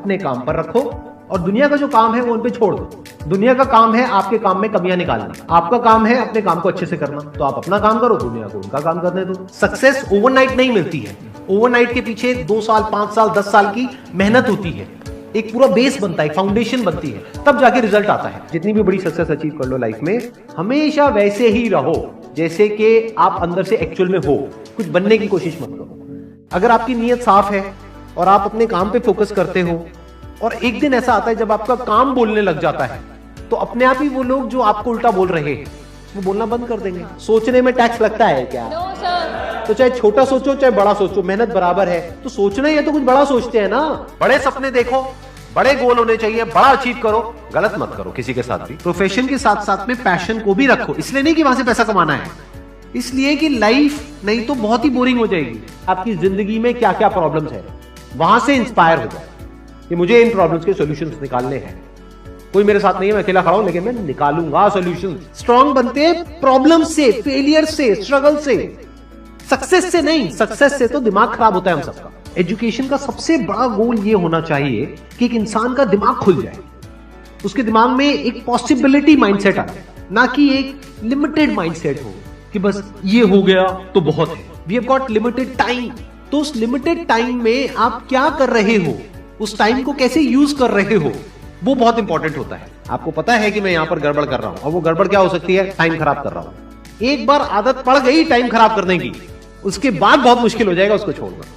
अपने काम पर रखो और दुनिया का जो काम है वो उन पे छोड़ दो। दुनिया का काम है आपके काम में कमियां निकालना, आपका काम है अपने काम को अच्छे से करना। तो आप अपना काम करो, दुनिया को उनका काम करने दो। सक्सेस ओवरनाइट नहीं मिलती है, ओवरनाइट के पीछे 2 साल 5 साल 10 साल की मेहनत होती है, एक पूरा बेस बनता है, फाउंडेशन बनती है, तब जाके रिजल्ट आता है। जितनी भी बड़ी सक्सेस अचीव कर लो लाइफ में, हमेशा वैसे ही रहो जैसे कि आप अंदर से एक्चुअल में हो, कुछ बनने की कोशिश मत करो। अगर आपकी नीयत साफ है और आप अपने काम पे फोकस करते हो और एक दिन ऐसा आता है जब आपका काम बोलने लग जाता है, तो अपने आप ही वो लोग जो आपको उल्टा बोल रहे हैं वो बोलना बंद कर देंगे। सोचने में टैक्स लगता है क्या? तो चाहे छोटा सोचो चाहे बड़ा सोचो, मेहनत बराबर है। तो सोचना ही है तो कुछ बड़ा सोचते हैं ना। बड़े सपने देखो, बड़े गोल होने चाहिए, बड़ा अचीव करो, गलत मत करो किसी के साथ भी। प्रोफेशन के साथ साथ में पैशन को भी रखो, इसलिए नहीं कि वहां से पैसा कमाना है, इसलिए कि लाइफ नहीं तो बहुत ही बोरिंग हो जाएगी। आपकी जिंदगी में क्या क्या प्रॉब्लम्स है, वहां से इंस्पायर हो जाओ कि मुझे इन प्रॉब्लम्स के सॉल्यूशंस निकालने हैं। कोई मेरे साथ नहीं है, मैं अकेला खड़ा हूं, लेकिन मैं निकालूंगा सॉल्यूशन। स्ट्रांग बनते हैं प्रॉब्लम से, फेलियर से, स्ट्रगल से, सक्सेस से नहीं। सक्सेस से तो दिमाग खराब होता है हम सबका। एजुकेशन का सबसे बड़ा गोल ये होना चाहिए कि एक इंसान का दिमाग खुल जाए, उसके दिमाग में एक पॉसिबिलिटी माइंडसेट आए, ना कि एक लिमिटेड माइंडसेट हो कि बस ये हो गया तो बहुत है। We have got limited time, तो उस लिमिटेड टाइम में आप क्या कर रहे हो, उस टाइम को कैसे यूज कर रहे हो, वो बहुत इंपॉर्टेंट होता है। आपको पता है कि मैं यहां पर गड़बड़ कर रहा हूं, और वो गड़बड़ क्या हो सकती है? टाइम खराब कर रहा हूं। एक बार आदत पड़ गई टाइम खराब करने की, उसके बाद बहुत मुश्किल हो जाएगा उसको छोड़ना।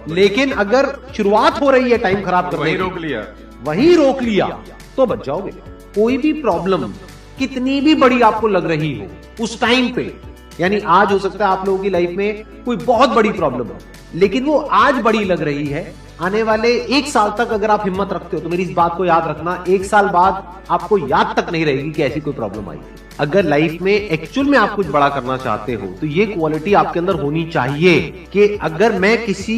लेकिन अगर शुरुआत हो रही है टाइम खराब करने की, वही रोक लिया तो बच जाओगे। कोई भी प्रॉब्लम कितनी भी बड़ी आपको लग रही हो उस टाइम पे, यानी आज हो सकता है आप लोगों की लाइफ में कोई बहुत बड़ी प्रॉब्लम हो, लेकिन वो आज बड़ी लग रही है, आने वाले 1 साल तक अगर आप हिम्मत रखते हो तो मेरी इस बात को याद रखना, 1 साल बाद आपको याद तक नहीं रहेगी कि ऐसी कोई प्रॉब्लम आई। अगर लाइफ में एक्चुअल में आप कुछ बड़ा करना चाहते हो तो ये क्वालिटी आपके अंदर होनी चाहिए कि अगर मैं किसी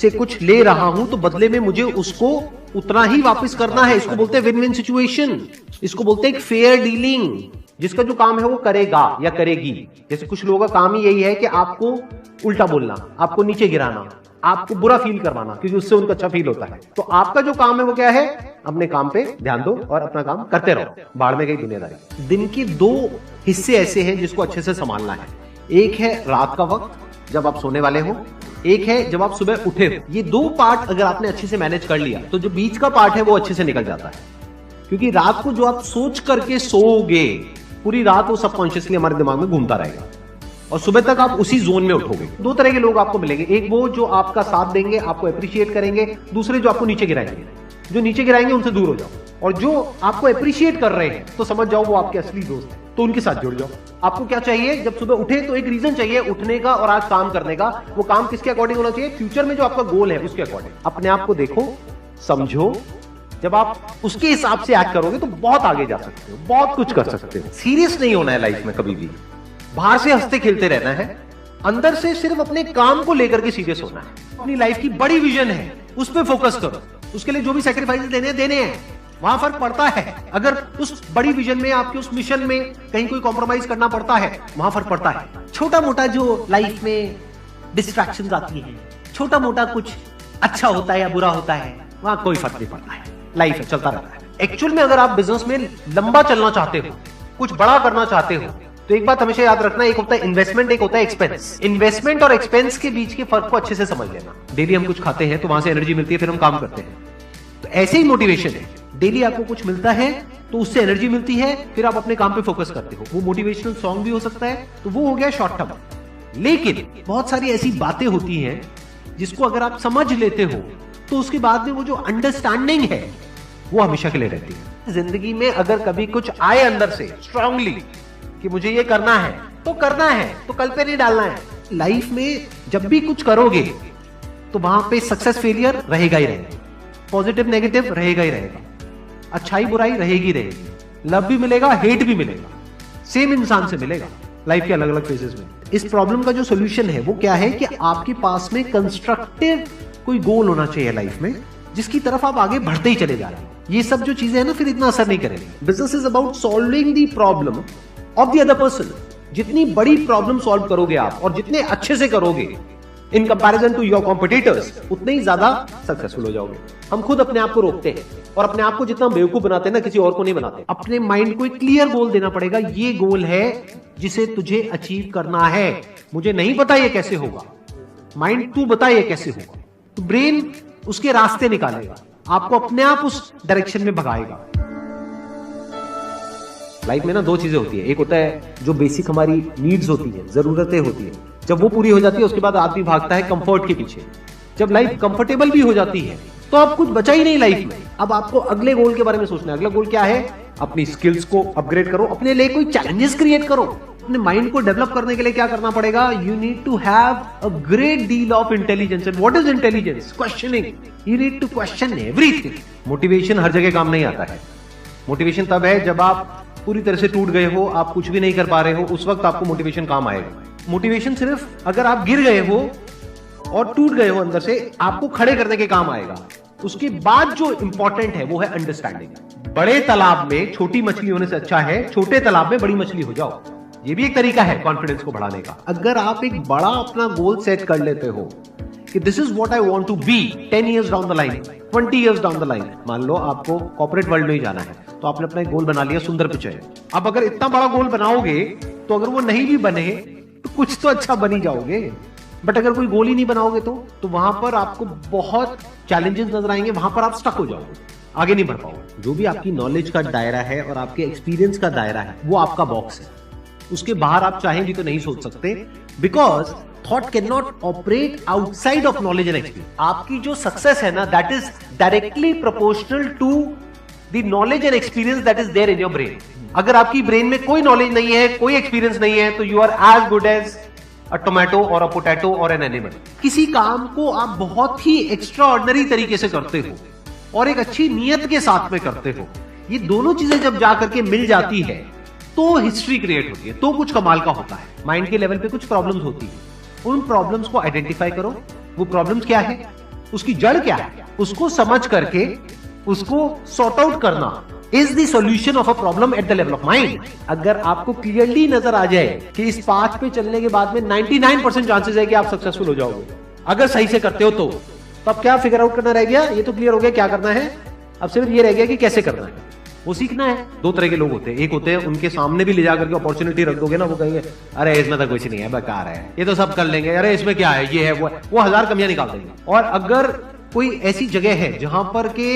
से कुछ ले रहा हूं तो बदले में मुझे उसको उतना ही वापस करना है। इसको बोलते हैं विन विन सिचुएशन, इसको बोलते हैं फेयर डीलिंग। जिसका जो काम है वो करेगा या करेगी। जैसे कुछ लोगों का काम ही यही है कि आपको उल्टा बोलना, आपको नीचे गिराना, आपको बुरा फील करवाना, क्योंकि उससे उनको अच्छा फील होता है। तो आपका जो काम है वो क्या है? अपने काम पे ध्यान दो और अपना काम करते रहो, बाढ़ में गई दुनियादारी। दिन के 2 हिस्से ऐसे हैं जिसको अच्छे से संभालना है। एक है रात का वक्त जब आप सोने वाले हो, एक है जब आप सुबह उठे हो। ये 2 पार्ट अगर आपने अच्छे से मैनेज कर लिया तो जो बीच का पार्ट है वो अच्छे से निकल जाता है। क्योंकि रात को जो आप सोच करके सोओगे, पूरी रात वो सबकॉन्शियसली हमारे दिमाग में घूमता रहेगा और सुबह तक आप उसी जोन में उठोगे। 2 तरह के लोग आपको मिलेंगे, एक वो जो आपका साथ देंगे, आपको अप्रिशिएट करेंगे, दूसरे जो आपको नीचे गिराएंगे। जो नीचे गिराएंगे उनसे दूर हो जाओ, और जो आपको अप्रिशिएट कर रहे हैं तो समझ जाओ वो आपके असली दोस्त हैं, तो उनके साथ जुड़ जाओ। आपको क्या चाहिए? जब सुबह उठे तो एक रीजन चाहिए उठने का और आज काम करने का। वो काम किसके अकॉर्डिंग होना चाहिए? फ्यूचर में जो आपका गोल है उसके अकॉर्डिंग। अपने आप को देखो, समझो, जब आप उसके हिसाब से एक्ट करोगे तो बहुत आगे जा सकते हो, बहुत कुछ कर सकते हो। सीरियस नहीं होना है लाइफ में कभी भी, बाहर से हंसते खेलते रहना है, अंदर से सिर्फ अपने काम को लेकर के सीरियस होना है। अपनी लाइफ की बड़ी विजन है, उस पर फोकस करो, उसके लिए जो भी सैक्रिफाइस देने हैं, वहां फर्क पड़ता है। अगर उस बड़ी विजन में, आपके उस मिशन में कहीं कोई कॉम्प्रोमाइज करना पड़ता है, वहां फर्क पड़ता है। छोटा मोटा जो लाइफ में डिस्ट्रैक्शंस आती है, छोटा मोटा कुछ अच्छा होता है या बुरा होता है, वहां कोई फर्क नहीं पड़ता है। लाइफ है, चलता रहता है। एक्चुअल में अगर आप बिजनेस में लंबा चलना चाहते हो, कुछ बड़ा करना चाहते हो, तो एक बात हमेशा याद रखना, एक होता है इन्वेस्टमेंट, एक होता है एक्सपेंस। इन्वेस्टमेंट और एक्सपेंस के बीच के फर्क को अच्छे से समझ लेना। डेली हम कुछ खाते हैं तो वहां से एनर्जी मिलती है, फिर हम काम करते हैं। तो ऐसे ही मोटिवेशन है, डेली आपको कुछ मिलता है तो उससे एनर्जी मिलती है, फिर आप अपने काम पे फोकस करते हो। वो मोटिवेशनल सॉन्ग भी हो सकता है, तो वो हो गया शॉर्ट टर्म। लेकिन बहुत सारी ऐसी बातें होती हैं जिसको अगर आप समझ लेते हो तो उसके बाद में वो जो अंडरस्टैंडिंग है वो हमेशा के लिए रहती है। जिंदगी में अगर कभी कुछ आए अंदर से स्ट्रांगली कि मुझे ये करना है तो करना है, तो कल पे नहीं डालना है। लाइफ में जब भी कुछ करोगे तो वहां पे सक्सेस फेलियर रहेगा ही रहेगा, पॉजिटिव नेगेटिव रहेगा ही रहेगा, अच्छाई बुराई रहेगी रहेगी, लव भी मिलेगा, हेट भी मिलेगा, सेम इंसान से मिलेगा लाइफ के अलग अलग फेजेस में। इस प्रॉब्लम का जो सोल्यूशन है वो क्या है कि आपके पास में कंस्ट्रक्टिव कोई गोल होना चाहिए लाइफ में, जिसकी तरफ आप आगे बढ़ते ही चले जा रहे हैं। ये सब जो चीजें हैं ना, फिर इतना असर नहीं करेंगी। Business is about solving the problem of the other person. जितनी बड़ी प्रॉब्लम सॉल्व करोगे आप और जितने अच्छे से करोगे, in comparison to your competitors, उतने ही ज्यादा सक्सेसफुल हो जाओगे। हम खुद अपने आप को रोकते हैं और अपने आप को जितना बेवकूफ बनाते हैं ना, किसी और को नहीं बनाते। अपने माइंड को एक क्लियर गोल देना पड़ेगा, ये गोल है जिसे तुझे अचीव करना है। मुझे नहीं पता ये कैसे होगा, माइंड तू बता ये कैसे होगा, तो ब्रेन उसके रास्ते निकालेगा, आपको अपने आप उस डायरेक्शन में भगाएगा। लाइफ में ना दो चीजें होती है, एक होता है जो बेसिक हमारी नीड्स होती है, जरूरतें होती है, जब वो पूरी हो जाती है उसके बाद आदमी भागता है कंफर्ट के पीछे। जब लाइफ कंफर्टेबल भी हो जाती है तो अब कुछ बचा ही नहीं लाइफ में। अब आपको अगले गोल के बारे में सोचना है। अगला गोल क्या है? अपनी स्किल्स को अपग्रेड करो, अपने लिए कोई चैलेंजेस क्रिएट करो। अपने माइंड को डेवलप करने के लिए क्या करना पड़ेगा? You need to have a great deal of intelligence. And what is intelligence? Questioning. You need to question everything. Motivation हर जगह काम नहीं आता है। मोटिवेशन तब है जब आप पूरी तरह से टूट गए हो, आप कुछ भी नहीं कर पा रहे हो, उस वक्त आपको मोटिवेशन काम आएगा। मोटिवेशन सिर्फ अगर आप गिर गए हो और टूट गए हो अंदर से, आपको खड़े करने के काम आएगा। उसके बाद जो इंपॉर्टेंट है वो है अंडरस्टैंडिंग। बड़े तालाब में छोटी मछली होने से अच्छा है छोटे तालाब में बड़ी मछली हो जाओ। ये भी एक तरीका है कॉन्फिडेंस को बढ़ाने का। अगर आप एक बड़ा अपना गोल सेट कर लेते हो कि this is what I want to be 10 years down the line, 20 years down the line. मान लो आपको कॉर्पोरेट वर्ल्ड में ही जाना है, तो आपने अपना एक गोल बना लिया सुंदर पिचाई। अब अगर इतना बड़ा गोल बनाओगे तो अगर वो नहीं भी बने तो कुछ तो अच्छा बन ही जाओगे। बट अगर कोई गोल ही नहीं बनाओगे तो वहां पर आपको बहुत चैलेंजेस नजर आएंगे, वहां पर आप स्टक हो जाओगे, आगे नहीं बढ़ पाओगे। जो भी आपकी नॉलेज का दायरा है और आपके एक्सपीरियंस का दायरा है वो आपका बॉक्स है। उसके बाहर आप चाहेंगे तो नहीं सोच सकते, because thought cannot operate outside of knowledge and experience. आपकी जो सक्सेस है ना, that is directly proportional to the knowledge and experience that is there in your brain. अगर आपकी ब्रेन में कोई नॉलेज नहीं है, कोई एक्सपीरियंस नहीं है, तो you are as good as a tomato और अ पोटैटो और एन एनिमल। किसी काम को आप बहुत ही एक्स्ट्रा ऑर्डिनरी तरीके से करते हो और एक अच्छी नीयत के साथ में करते हो, ये दोनों चीजें जब जाकर के मिल जाती है तो हिस्ट्री क्रिएट होती है, तो कुछ कमाल का होता है। माइंड के लेवल पे कुछ प्रॉब्लम्स होती है, उन प्रॉब्लम्स को आइडेंटिफाई करो। वो प्रॉब्लम्स क्या है, उसकी जड़ क्या है, उसको समझ करके उसको सॉर्ट आउट करना is the solution of a problem at the level of mind. अगर आपको क्लियरली नजर आ जाए कि इस पाथ पे चलने के बाद में 99% चांसेस है कि आप सक्सेसफुल हो जाओगे अगर सही से करते हो, तो अब क्या फिगर आउट करना रह गया? ये तो क्लियर हो गया क्या करना है, अब सिर्फ ये रह गया कि कैसे करना है, वो सीखना है। दो तरह के लोग होते हैं, एक होते हैं उनके सामने भी ले जाकर के अपॉर्चुनिटी रख दोगे ना, वो कहेंगे अरे इसमें तो कुछ नहीं है, बेकार है, ये तो सब कर लेंगे, अरे इसमें क्या है, ये है वो 1000 कमियां निकाल देंगे। और अगर कोई ऐसी जगह है जहां पर के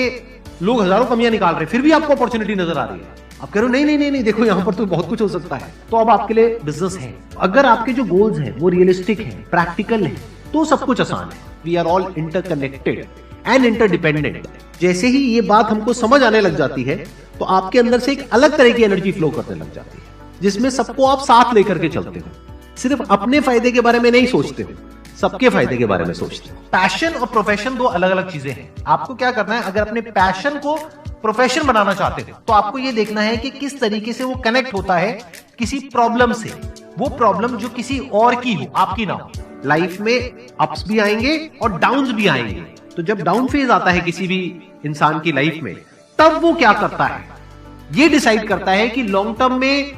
लोग हजारों कमियां निकाल रहे हैं, फिर भी आपको अपॉर्चुनिटी नजर आ रही है, आप कह रहे हो नहीं देखो यहां पर तो बहुत कुछ हो सकता है, तो अब आपके लिए बिजनेस है। अगर आपके जो गोल्स हैं वो रियलिस्टिक है, प्रैक्टिकल है, तो सब कुछ आसान है। We are all interconnected and interdependent. जैसे ही ये बात हमको समझ आने लग जाती है तो आपके अंदर से एक अलग तरह की एनर्जी फ्लो करने लग जाती है, जिसमें सबको आप साथ लेकर के चलते हो। सिर्फ अपने फायदे के बारे में नहीं सोचते हो, सबके फायदे के बारे में सोचते हो। पैशन और प्रोफेशन दो अलग अलग चीजें हैं। आपको क्या करना है, अगर अपने पैशन को प्रोफेशन बनाना चाहते हो तो आपको यह देखना है कि किस तरीके से वो कनेक्ट होता है किसी प्रॉब्लम से, वो प्रॉब्लम जो किसी और की हो, आपकी ना हो। लाइफ में अप्स भी आएंगे और डाउन्स भी आएंगे, तो जब डाउन फेज आता है किसी भी इंसान की लाइफ में, तब वो क्या करता है, ये डिसाइड करता है कि लॉन्ग टर्म में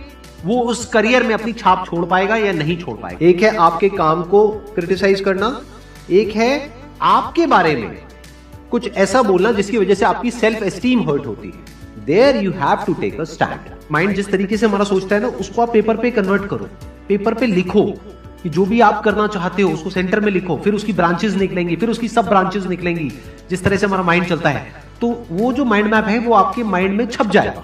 वो उस करियर में अपनी छाप छोड़ पाएगा या नहीं छोड़ पाएगा। एक है आपके काम को क्रिटिसाइज करना, एक है आपके बारे में कुछ ऐसा बोलना जिसकी वजह से आपकी सेल्फ एस्टीम हर्ट होती है। There you have to take a stand. Mind जिस तरीके से हमारा सोचता है ना, उसको आप पेपर पे कन्वर्ट करो, पेपर पे लिखो कि जो भी आप करना चाहते हो उसको सेंटर में लिखो, फिर उसकी ब्रांचेस निकलेंगी, फिर उसकी सब ब्रांचेस निकलेंगी। जिस तरह से हमारा माइंड चलता है, तो वो जो माइंड मैप है वो आपके माइंड में छप जाएगा,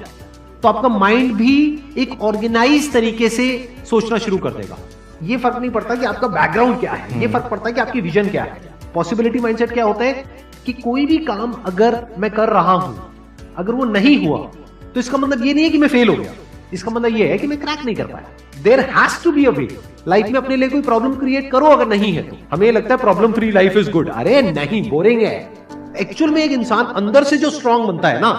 तो आपका माइंड भी एक ऑर्गेनाइज तरीके से सोचना शुरू कर देगा। ये फर्क नहीं पड़ता कि आपका बैकग्राउंड क्या है, ये फर्क पड़ता है कि आपकी विजन क्या है। पॉसिबिलिटी माइंडसेट क्या होता है कि कोई भी काम अगर मैं कर रहा हूं, अगर वो नहीं हुआ तो इसका मतलब ये नहीं है कि मैं फेल हो गया, इसका मतलब ये है कि मैं क्रैक नहीं कर पाया। There has to be a way. Life में अपने लिए कोई प्रॉब्लम क्रिएट करो, अगर नहीं है तो। हमें लगता है problem free life is good, अरे नहीं, बोरिंग है। एक्चुअल में एक इंसान अंदर से जो स्ट्रांग बनता है ना,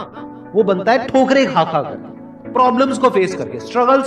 वो बनता है ठोकरे खा खा कर, प्रॉब्लम्स को फेस करके, स्ट्रगल्स